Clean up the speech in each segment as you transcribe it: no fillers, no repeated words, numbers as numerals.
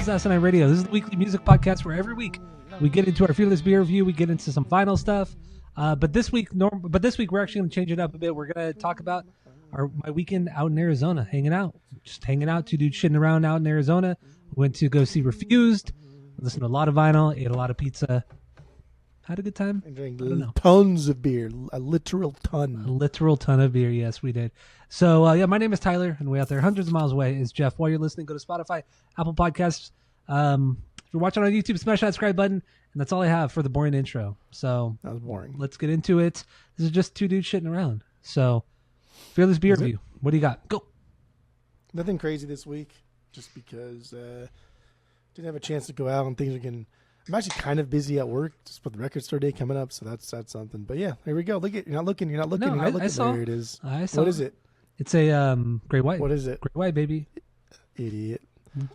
is Asinine Radio. This is the weekly music podcast where every week we get into our Fearless Beer review. We get into some vinyl stuff. But this week we're actually going to change it up a bit. We're going to talk about my weekend out in Arizona, hanging out. Just hanging out, two dudes shitting around out in Arizona. Went to go see Refused, listened to a lot of vinyl, ate a lot of pizza. Had a good time. And drank tons of beer, a literal ton. A literal ton of beer, yes, we did. So, my name is Tyler, and way out there, hundreds of miles away, is Jeff. While you're listening, go to Spotify, Apple Podcasts. If you're watching on YouTube, smash that subscribe button, and that's all I have for the boring intro. So that was boring. Let's get into it. This is just two dudes shitting around. So, Fearless Beer review. What do you got? Go. Nothing crazy this week, just because didn't have a chance to go out, and things are getting... I'm actually kind of busy at work, just with the record store day coming up, so that's something. But yeah, here we go. Look at you're not looking. No, There it is. I saw. What is it? It's a Great White. What is it? Great White, baby. Idiot.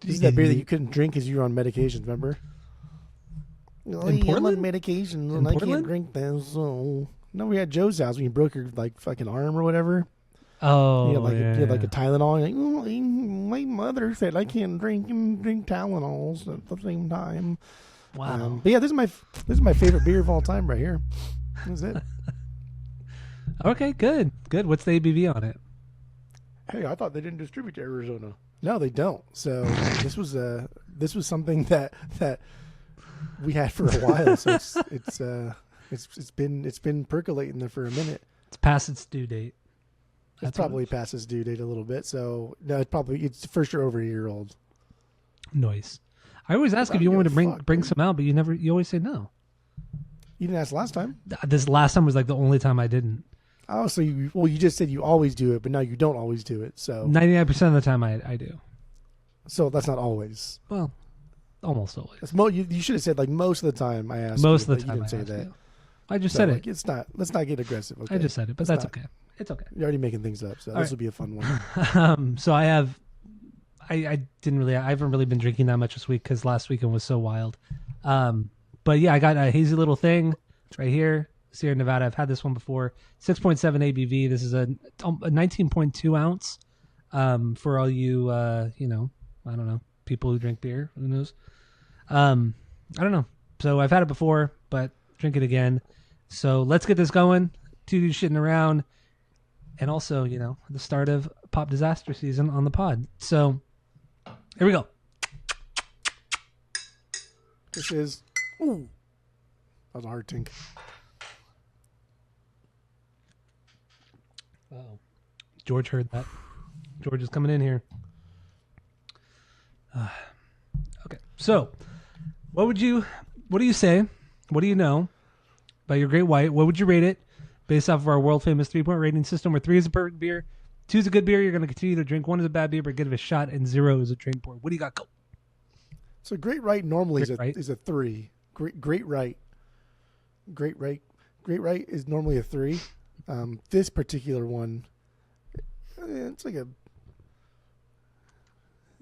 This is that beer that you couldn't drink because you were on medications, remember? In I'm Portland? on medications In and I Portland? can't drink them. So no, we had Joe's house when you broke your like fucking arm or whatever. Oh, You had like a Tylenol. You're like, oh, my mother said I can't drink Tylenols at the same time. Wow. But yeah, this is my favorite beer of all time right here. That's it. Okay, good. What's the ABV on it? Hey, I thought they didn't distribute to Arizona. No, they don't. So this was something that we had for a while. So it's been percolating there for a minute. It's past its due date. It's probably past its due date a little bit. So no, it's for sure over a year old. Noise. I always ask if you want me to bring some out, but you always say no. You didn't ask last time. This last time was like the only time I didn't. Oh, so you just said you always do it, but now you don't always do it. So 99% of the time I do. So that's not always. Well, almost always. That's you should have said like most of the time I asked. Most you, of the time you didn't I say that. you. I just said like, it. It's not. Let's not get aggressive. Okay? I just said it, but that's okay. It's okay. You're already making things up, so this will be a fun one. So I haven't really been drinking that much this week because last weekend was so wild. But yeah, I got a hazy little thing right here. Sierra Nevada. I've had this one before. 6.7 ABV. This is a 19.2 ounce. For all you, I don't know, people who drink beer. Who knows? I don't know. So I've had it before, but drink it again. So let's get this going. Two dudes shitting around. And also, the start of pop disaster season on the pod. So here we go. This is... Ooh. That was a hard tink. Oh, George heard that. George is coming in here. Okay, so what do you say? What do you know about your Great White? What would you rate it based off of our world famous 3-point rating system, where 3 is a perfect beer, 2 is a good beer, you're going to continue to drink, 1 is a bad beer, but give it a shot, and 0 is a train pour. What do you got? Go. So Great Right normally Great is a 3. Great Right is normally a 3. This particular one, it's like a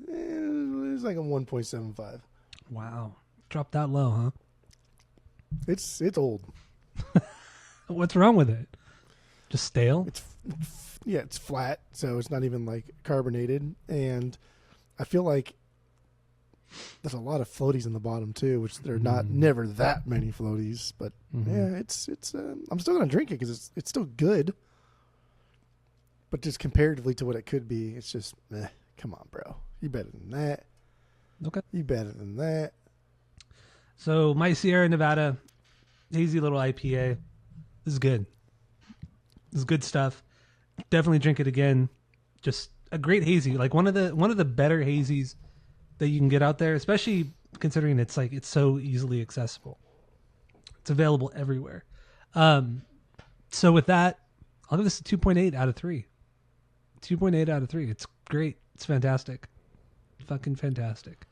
1.75. Wow, dropped that low, huh? It's old. What's wrong with it? Just stale? It's flat, so it's not even like carbonated, and I feel like there's a lot of floaties in the bottom too, which there are never that many floaties. But yeah, it's. I'm still gonna drink it because it's still good, but just comparatively to what it could be, it's just come on, bro. You better than that. Okay. You better than that. So my Sierra Nevada hazy little IPA. This is good. This is good stuff. Definitely drink it again. Just a great hazy, like one of the better hazies that you can get out there, especially considering it's so easily accessible. It's available everywhere. So with that, I'll give this a 2.8 out of 3. 2.8 out of 3. It's great. It's fantastic. Fucking fantastic.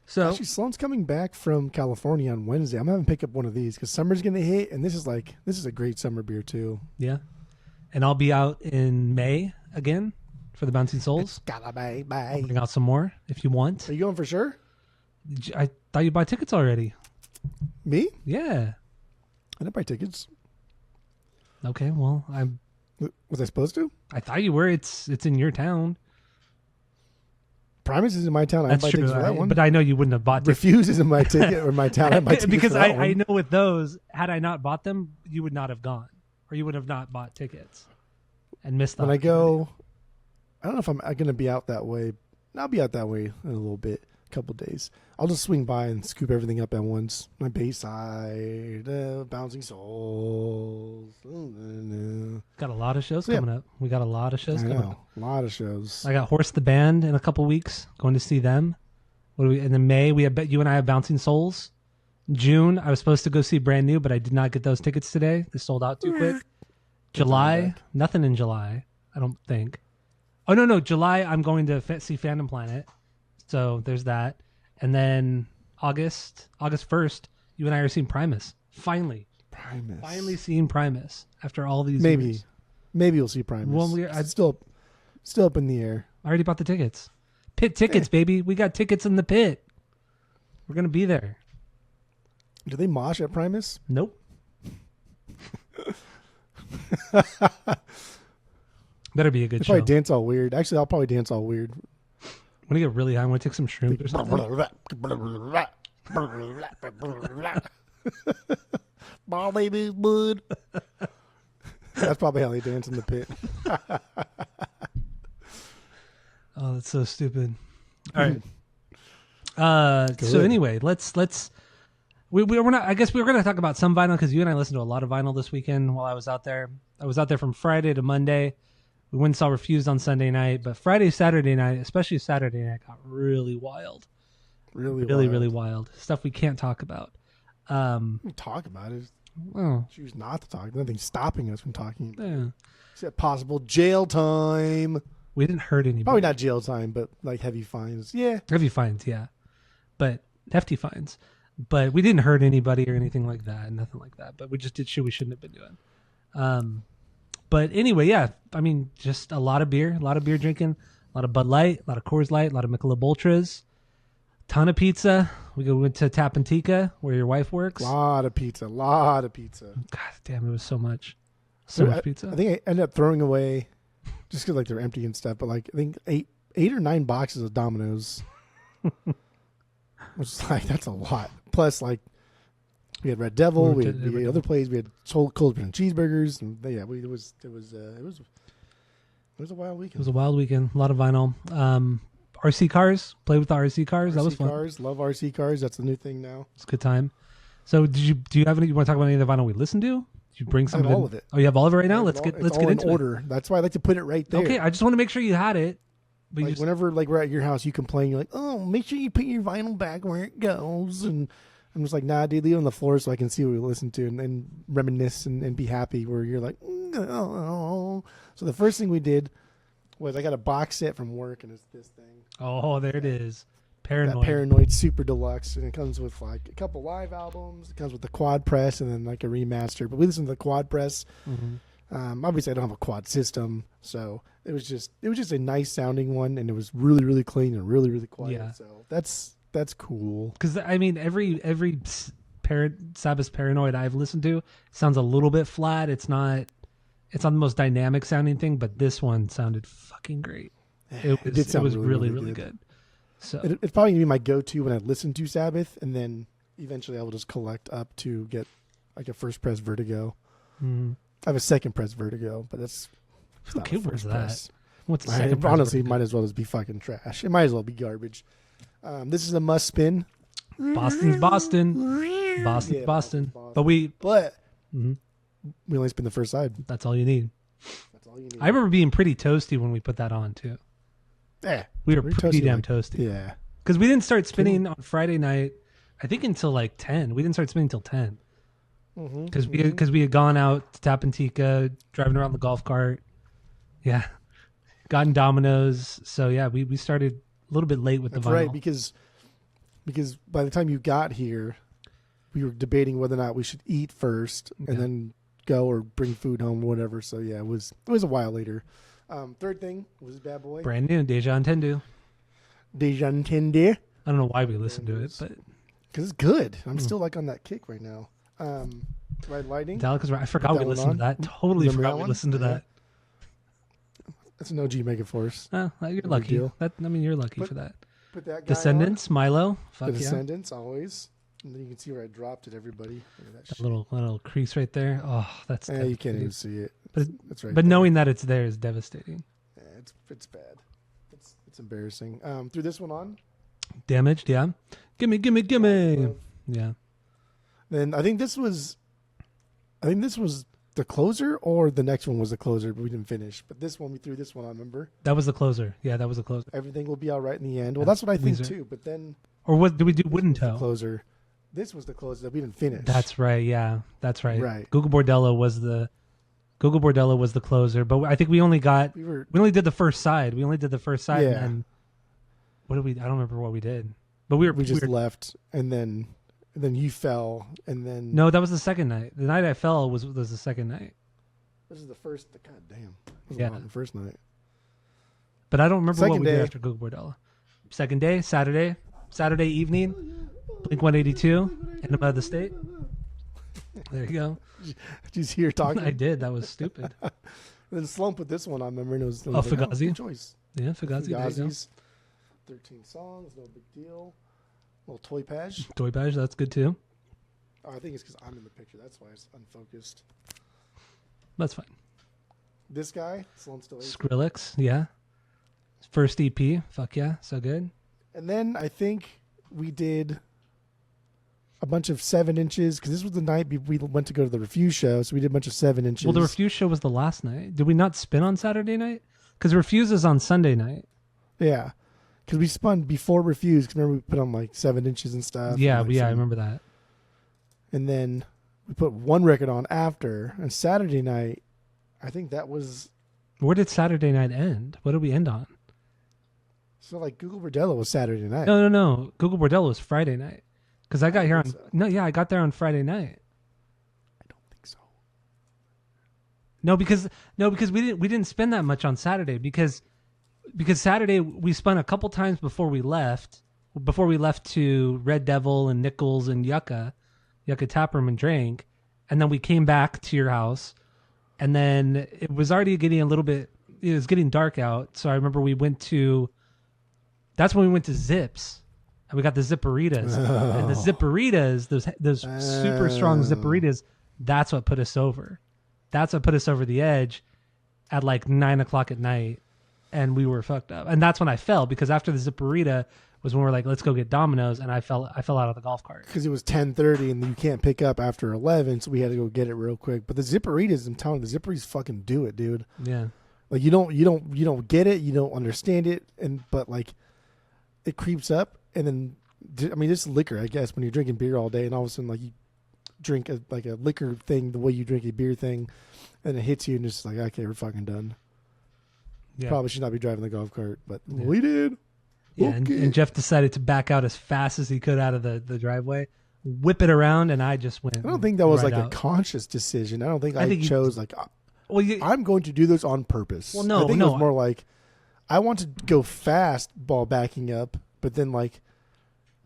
So actually, Sloan's coming back from California on Wednesday. I'm having to pick up one of these because summer's gonna hit, and this is a great summer beer too. Yeah, and I'll be out in May again for the Bouncing Souls. Gotta bye. I'll bring out some more if you want. Are you going for sure? I thought you bought tickets already. Me? Yeah. I didn't buy tickets. Okay, well, Was I supposed to? I thought you were. It's in your town. Primus is in my town. I That's buy true. tickets for that one. But I know you wouldn't have bought tickets. Refuse is in my ticket or my town. I buy tickets because for that I one. know with those, had I not bought them, you would not have gone, or you would have not bought tickets and missed the When I opportunity. go, I don't know if I'm going to be out that way. I'll be out that way in a little bit, a couple days. I'll just swing by and scoop everything up at once. My Bayside, Bouncing Souls. Got a lot of shows So, yeah. coming up. We got a lot of shows I coming up. know, a lot of shows. I got Horse the Band in a couple weeks. Going to see them. What do we? And then May we have you and I have Bouncing Souls. June I was supposed to go see Brand New, but I did not get those tickets today. They sold out too quick. July, back. nothing in July. I don't think. Oh no, July I'm going to see Phantom Planet. So there's that. And then August 1st, you and I are seeing Primus. Finally seeing Primus after all these years. Maybe you'll see Primus. Well, It's still up in the air. I already bought the tickets. Pit tickets, baby. We got tickets in the pit. We're going to be there. Do they mosh at Primus? Nope. Better be a good They show. probably dance all weird. Actually, I'll probably dance all weird. When you get really high, I want to take some shrooms or something. Ball baby bud. That's probably how they dance in the pit. Oh, that's so stupid. All right. So anyway, let's we're not. I guess we were going to talk about some vinyl because you and I listened to a lot of vinyl this weekend while I was out there. I was out there from Friday to Monday. We went and saw Refused on Sunday night, but Friday, Saturday night, especially Saturday night, got really wild. Really wild. Stuff we can't talk about. Talk about it. Well, Choose not to talk. Nothing's stopping us from talking. yeah. Except possible jail time. We didn't hurt anybody. Probably not jail time, but like heavy fines. Yeah. Heavy fines, yeah. But hefty fines. But we didn't hurt anybody or anything like that. Nothing like that. But we just did shit we shouldn't have been doing. But anyway, yeah. I mean, just a lot of beer drinking. A lot of Bud Light, a lot of Coors Light, a lot of Michelob Ultras. Ton of pizza. We went to Tapantica, where your wife works. Lot of pizza. God damn, it was so much. So much pizza. I think I ended up throwing away, just because like they're empty and stuff. But like I think eight or 9 boxes of Domino's, which is like that's a lot. Plus like we had Red Devil, we had other places, we had cold and cheeseburgers, and yeah, it was a wild weekend. It was a wild weekend. A lot of vinyl. RC cars. Played with the RC cars. That was fun. Cars, love RC cars. That's the new thing now. It's a good time. So do you have any? You want to talk about any of the vinyl we listened to? Did you bring some? I have all of it. Oh, you have all of it right now. Let's It's get all into in order. That's why I like to put it right there. Okay, I just want to make sure you had it. But Like whenever like we're at your house, you complain. You're like, "Oh, make sure you put your vinyl back where it goes." And I'm just like, "Nah, dude, leave it on the floor so I can see what we listen to and reminisce and be happy." Where you're like, "Oh." So the first thing we did was I got a box set from work, and it's this thing. oh, there it is. Paranoid. That Paranoid Super Deluxe, and it comes with like a couple live albums. It comes with the quad press and then like a remaster. But we listened to the quad press. Mm-hmm. Obviously, I don't have a quad system, so it was just a nice sounding one, and it was really, really clean and really, really quiet. Yeah. So that's cool. Because I mean, every Sabbath Paranoid I've listened to sounds a little bit flat. It's not the most dynamic sounding thing, but this one sounded fucking great. It was really, really good. So It's probably gonna be my go-to when I listen to Sabbath, and then eventually I will just collect up to get like a first press Vertigo. mhm. I have a second press Vertigo, but it's Who not a cares first that? press. What's the second? Honestly, might as well just be fucking trash. It might as well be garbage. This is a must spin. Boston's Boston. Boston's Yeah, Boston. Boston. But But mhm, we only spin the first side. that's all you need. That's all you need. I remember being pretty toasty when we put that on too. Yeah. We were We're pretty toasty, damn like- toasty. Yeah. Because we didn't start spinning on Friday night, I think until like 10. We didn't start spinning until 10. Mm-hmm. Because we had gone out to Tapantica, driving around the golf cart. Yeah. Gotten Domino's. So yeah, we started a little bit late with That's the vinyl. right, because by the time you got here, we were debating whether or not we should eat first and Yeah. then go or bring food home or whatever. So yeah, it was a while later. Third thing was this bad boy. Brand new, Deja Entendu. Dejan Tende. I don't know why we listened to it, but Because it's good. I'm Hmm. still like on that kick right now. Red Lightning. Metallica's right. I forgot we that one listened to on? that. Totally Remember forgot that we one? listened to Yeah. that. That's an OG Megaforce. You're No lucky. big deal. You're lucky But for that. Put that guy Descendants, Milo. on. Fuck The yeah. Descendants always. And then you can see where I dropped it. Everybody. Look at that That shit. little crease right there. Oh, that's You can't devastating. even see it. But- It's right But there. knowing that it's there is devastating. Yeah, it's bad. It's embarrassing. Threw this one on. Damaged, yeah. Gimme. Yeah. Then I think this was the closer, or the next one was the closer, but we didn't finish. But this one, we threw this one on. Remember, That was the closer. Yeah, that was the closer. everything will be all right in the end. Well, Yeah, that's what I think Weezer. too. But then Or what did we do? this Wooden was the toe. closer. This was the closer that we didn't finish. That's right. Yeah, that's right. Right. Google Bordello was the closer, but I think we only did the first side. We only did the first side, Yeah. and then what did we? I don't remember what we did. But we we just were, left, and then you fell, and then no, that was the second night. The night I fell was the second night. This is the first. God damn, this was Yeah. a lot the first night. But I don't remember what Second we did day. after Google Bordello. Second day, Saturday evening, Blink 182, Enema of the State. There you go. Did you hear talking? I did. That was stupid. Then Slump put this one on. Remember, and it was Fugazi? good choice. Yeah, Fugazi. There you go. Fugazi's 13 songs, no big deal. Little toy patch. Toy badge. That's good too. Oh, I think it's because I'm in the picture. That's why it's unfocused. That's fine. This guy, Slump still is. Skrillex. Yeah. First EP. Fuck yeah. So good. And then I think we did a bunch of 7-inches because this was the night we went to go to the Refuse show. So we did a bunch of 7-inches. Well, the Refuse show was the last night. Did we not spin on Saturday night? Because Refuse is on Sunday night. Yeah. Because we spun before Refuse. Because remember we put on like 7-inches and stuff. Yeah, and, like, I some- remember that. And then we put one record on after. And Saturday night, I think that was. Where did Saturday night end? What did we end on? So like Google Bordello was Saturday night. No. Google Bordello was Friday night. Because I got here on think so. I got there on Friday night. I don't think so. No, because we didn't spend that much on Saturday because Saturday we spun a couple times before we left to Red Devil and Nichols and Yucca Taproom and drank, and then we came back to your house, and then it was already getting it was getting dark out, so I remember that's when we went to Zips. And we got the Zipperitas. And the Zipperitas, those super strong Zipperitas, that's what put us over. That's what put us over the edge at like 9:00 at night. And we were fucked up. And that's when I fell, because after the Zipperita was when we were like, let's go get Domino's, and I fell out of the golf cart. Because it was 10:30 and you can't pick up after 11, so we had to go get it real quick. But the Zipperitas, I'm telling you, the Zipperitas fucking do it, dude. Yeah. Like you don't get it, you don't understand it, but like it creeps up, and then I mean, it's liquor, I guess, when you're drinking beer all day, and all of a sudden like you drink a liquor thing the way you drink a beer thing, and it hits you, and it's just like, okay, we're fucking done. Yeah. Probably should not be driving the golf cart, but Yeah. we did. Yeah, Okay. and Jeff decided to back out as fast as he could out of the driveway, whip it around, and I just went. I don't think that was right like out. a conscious decision. I don't think I I think you- chose like Well, I'm going to do this on purpose. Well, no, I think no. it was more like I want to go fast while backing up, but then like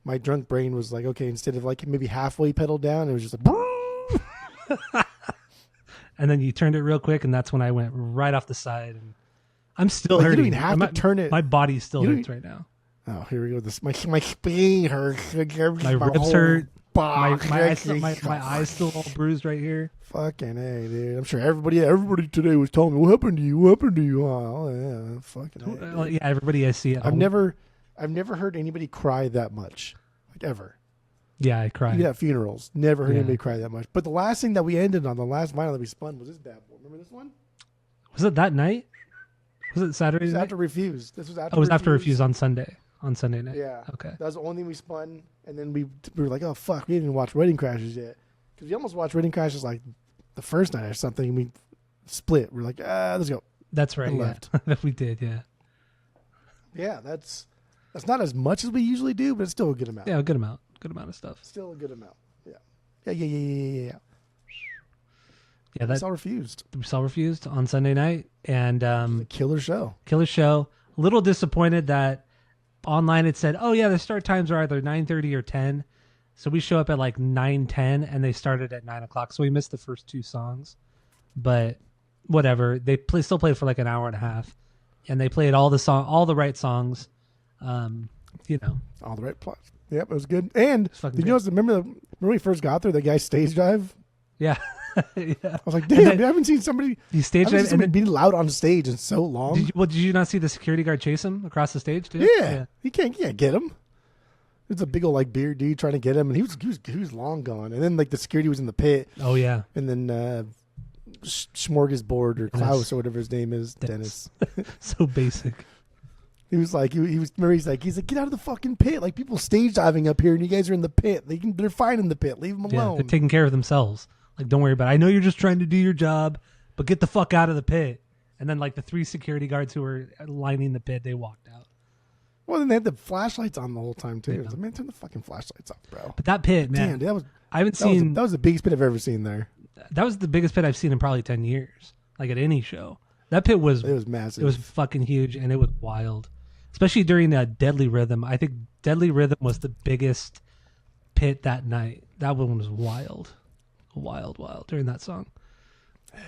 my drunk brain was like, okay, instead of like maybe halfway pedal down, it was just like, and then you turned it real quick, and that's when I went right off the side. And I'm still Like, you hurting. don't even have to turn it. My body still You don't hurts right now. oh, here we go. This my spine hurts. My ribs whole hurt. body. My eyes still all bruised right here. Fucking A, dude. I'm sure everybody today was telling me, what happened to you? What happened to you? Oh, yeah. Fucking A, dude. Yeah, everybody I see. I've never heard anybody cry that much, like ever. Yeah, I cried. Even at funerals, never heard Yeah. anybody cry that much. But the last thing that we ended on, the last vinyl that we spun, was this bad boy. Remember this one? Was it that night? Was it Saturday It was night? after Refuse. This was after. Oh, it was after Refuse on Sunday. On Sunday night. Yeah. Okay. That was the only thing we spun, and then we were like, oh fuck, we didn't even watch Wedding Crashers yet, because we almost watched Wedding Crashers like the first night or something. And we split. We're like, let's go. That's right. And Yeah. left. We did. Yeah. Yeah, that's not as much as we usually do, but it's still a good amount. Yeah. A good amount. Good amount of stuff. Still a good amount. Yeah. Yeah. Yeah. That's That all Refused. we saw Refused on Sunday night, and The killer show. killer show. A little disappointed that online it said, "Oh yeah, the start times are either 9:30 or 10." So we show up at like 9:10, and they started at 9:00. So we missed the first two songs, but whatever. They still played for like an hour and a half, and they played all the right songs. You know, All the right plots. Yep, it was good. And fucking did you notice? Remember when we first got there, the guy stage dive. yeah, yeah. I was like, damn, dude, I haven't seen somebody. He stage I haven't dive, seen somebody be loud on stage in so long. did you not see the security guard chase him across the stage too? Yeah, he can't get him. It's a big old like beard dude trying to get him, and he was long gone. And then like the security was in the pit, Oh yeah. and then Smorgasbord or Klaus or whatever his name is, Dennis. So basic. He was like, he's like, get out of the fucking pit. Like people stage diving up here, and you guys are in the pit. They're fine in the pit. Leave them Yeah, alone. they're taking care of themselves. Like, don't worry about it. I know you're just trying to do your job, but get the fuck out of the pit. And then, like, the 3 security guards who were lining the pit, they walked out. Well, then they had the flashlights on the whole time too. Yeah. I was like, man, turn the fucking flashlights off, bro. But that pit, man, Damn, dude, I haven't seen. that was the biggest pit I've ever seen there. That was the biggest pit I've seen in probably 10 years. Like, at any show. That pit was. It was massive. It was fucking huge, and it was wild. Especially during Deadly Rhythm. I think Deadly Rhythm was the biggest pit that night. That one was wild. Wild during that song.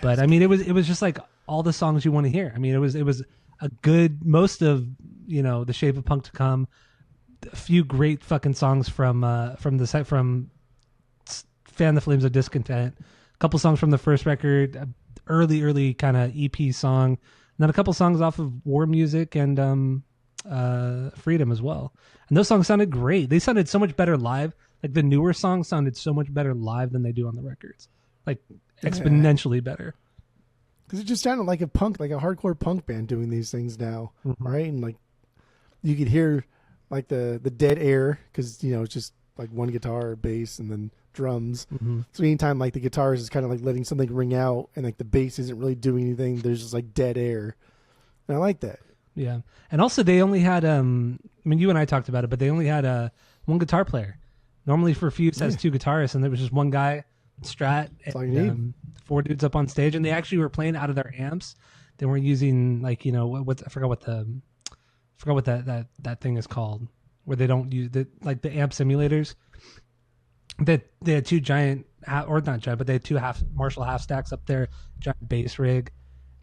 But I mean, it was just like all the songs you want to hear. I mean, it was a good, most of, you know, The Shape of Punk to Come, a few great fucking songs from Fan the Flames of Discontent, a couple songs from the first record, early kind of EP song, and then a couple songs off of War Music and Freedom as well. And those songs sounded great. They sounded so much better live. Like the newer songs sounded so much better live than they do on the records. Like exponentially better. Because it just sounded like a hardcore punk band doing these things now, right? And like you could hear like the dead air because you know it's just like one guitar, bass, and then drums. So anytime like the guitar is kind of like letting something ring out, and like the bass isn't really doing anything, there's just like dead air, and I like that. Yeah, and also they only had I mean, you and I talked about it, but they only had one guitar player. Normally for Fuse has 2 guitarists, and there was just one guy, Strat, all you need. 4 dudes up on stage, and they actually were playing out of their amps. They weren't using like, you know, what I forgot what that thing is called, where they don't use the amp simulators. They had 2 giant, or not giant, but they had 2 Marshall half stacks up there, giant bass rig,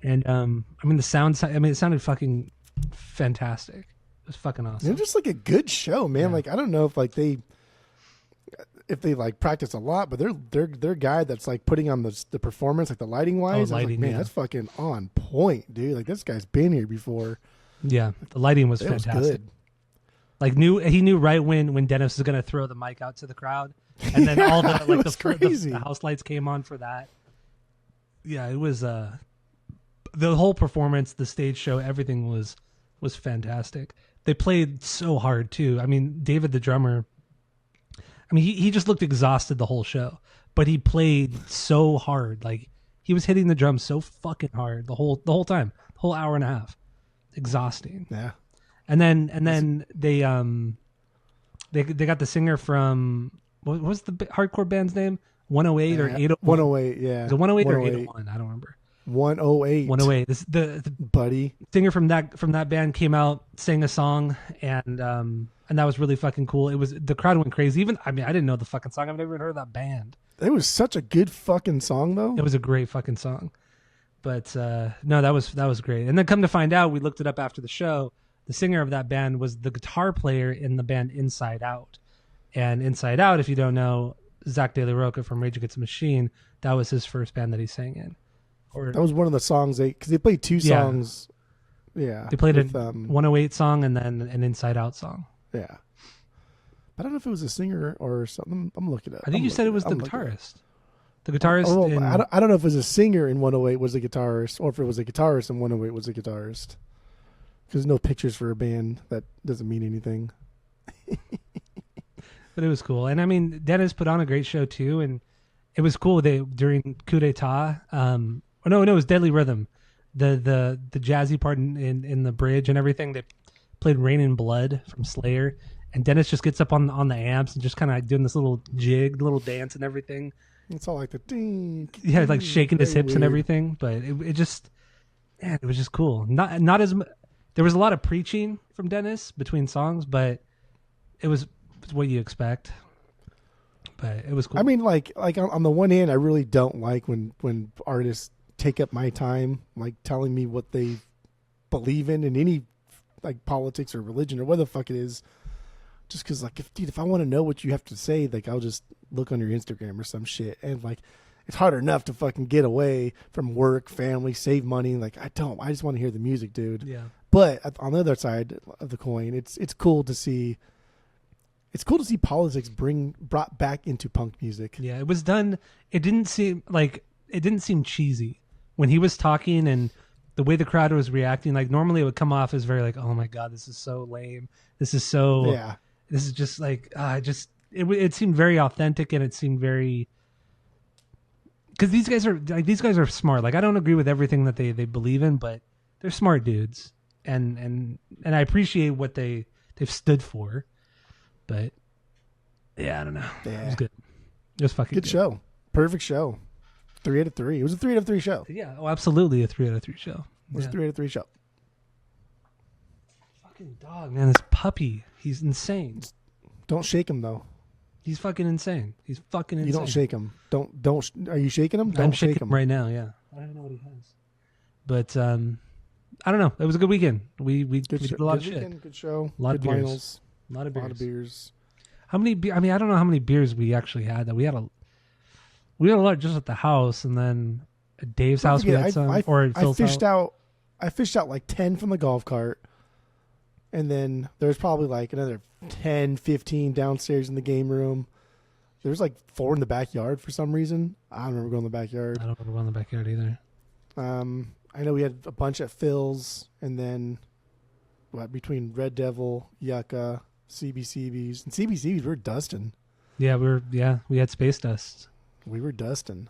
and I mean the sound. I mean it sounded fucking fantastic. It was fucking awesome. They're just like a good show, man. Yeah. Like I don't know if they like practice a lot, but they're guy that's like putting on the performance, like the lighting wise. I was lighting, like, man, yeah. that's fucking on point, dude. Like this guy's been here before. Yeah, the lighting was It was fantastic. good. Like he knew right when Dennis was gonna throw the mic out to the crowd, and then all the it like was the crazy. house lights came on for that. Yeah, it was the whole performance, the stage show, everything was fantastic. They played so hard too. I mean, David the drummer. I mean, he just looked exhausted the whole show, but he played so hard. Like he was hitting the drums so fucking hard the whole time, the whole hour and a half. Exhausting. Yeah. And then they got the singer from what was the hardcore band's name? 108 or 801? 108, yeah. Was it 108 or 801? I don't remember. 108. 108. This the buddy. singer from that band came out, sang a song, and that was really fucking cool. It was the crowd went crazy. Even I didn't know the fucking song. I've never even heard of that band. It was such a good fucking song though. It was a great fucking song. But no, that was great. And then come to find out, we looked it up after the show. The singer of that band was the guitar player in the band Inside Out. And Inside Out, if you don't know, Zach De La Rocha from Rage Against the Machine, that was his first band that he sang in. That was one of the songs because they played 2 songs. Yeah. They played with, a 108 song and then an Inside Out song. Yeah. But I don't know if it was a singer or something. I'm looking it up. I think you said it was the guitarist. The guitarist. I don't know if it was a singer in 108 was a guitarist, or if it was a guitarist in 108 was a guitarist. Because no pictures for a band that doesn't mean anything. But it was cool, and I mean Dennis put on a great show too, and it was cool. During Coup d'etat, it was Deadly Rhythm, the jazzy part in the bridge and everything. They played Rain in Blood from Slayer, and Dennis just gets up on the amps and just kind of doing this little jig, little dance and everything. It's all like the ding. Yeah, like shaking his hips weird. and everything, but it just, man, it was just cool. Not as there was a lot of preaching from Dennis between songs, but it was what you expect. But it was cool. I mean, like on the one hand, I really don't like when artists take up my time, like telling me what they believe in any like politics or religion or what the fuck it is. Just because, like, if I want to know what you have to say, like, I'll just look on your Instagram or some shit. And, like, it's hard enough to fucking get away from work, family, save money. Like, I just want to hear the music, dude. Yeah. But on the other side of the coin, it's cool to see. It's cool to see politics brought back into punk music. Yeah, it was done. It didn't seem cheesy when he was talking and the way the crowd was reacting. Like normally it would come off as very like, oh my God, this is so lame. This is so, yeah. This is just like, it seemed very authentic and it seemed very, because these guys are smart. Like I don't agree with everything that they believe in, but they're smart dudes. And I appreciate what they've stood for. But yeah, I don't know. Yeah. It was good. It was fucking good. Show. Perfect show. 3 out of 3. It was a 3 out of 3 show. Yeah. Oh, absolutely a 3 out of 3 show. It was a 3 out of 3 show. Fucking dog, man. This puppy. He's insane. Don't shake him though. He's fucking insane. He's fucking insane. You don't shake him. Don't. Are you shaking him? Don't I'm shake shaking him right now. Yeah. I don't even know what he has. But I don't know. It was a good weekend. We did a lot of shit. Good show. A lot good of beers. vinyls. A lot of beers. A lot of beers. How many? I mean, I don't know how many beers we actually had. That we had a lot just at the house, and then at Dave's house we had some. Or at Phil's house. I fished out like 10 from the golf cart, and then there's probably like another 10, 15 downstairs in the game room. There's like 4 in the backyard for some reason. I don't remember going in the backyard. I don't remember going in the backyard either. I know we had a bunch at Phil's, and then between Red Devil, Yucca, CBCBs, and CBCBs, we were dusting. Yeah, we had space dust. We were dusting.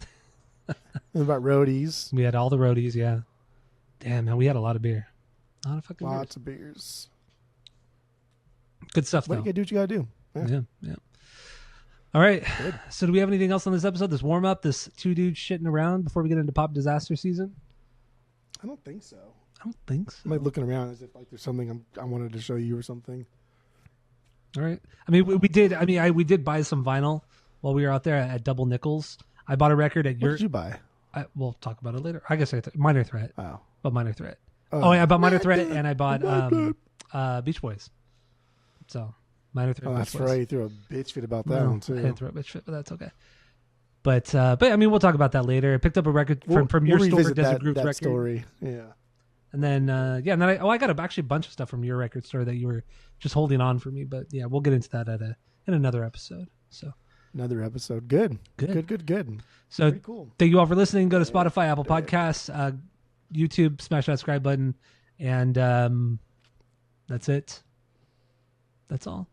And about roadies. We had all the roadies, yeah. Damn, man, we had a lot of beer. A lot of fucking Lots of beers. Good stuff, But though. you gotta do what you gotta do. Yeah. All right. Good. So do we have anything else on this episode? This warm up, this 2 dudes shitting around before we get into pop disaster season? I don't think so. I don't think so. I'm like looking around as if like there's something I wanted to show you or something. All right. I mean, we did. I mean, we did buy some vinyl while we were out there at Double Nickels. I bought a record at What did you buy? We'll talk about it later. I guess Minor Threat. Oh. But Minor Threat. Oh, yeah, I bought Minor Threat and I bought Beach Boys. So Minor Threat. Oh, that's right. You threw a bitch fit about that one too. I didn't throw a bitch fit, but that's okay. But I mean, we'll talk about that later. I picked up a record from your store, Desert Group's record. Story. Yeah. And then and then I got actually a bunch of stuff from your record store that you were just holding on for me. But yeah, we'll get into that in another episode. So another episode. Good. So pretty cool. Thank you all for listening. Go to Spotify, Apple Podcasts, YouTube, smash that subscribe button, and that's it. That's all.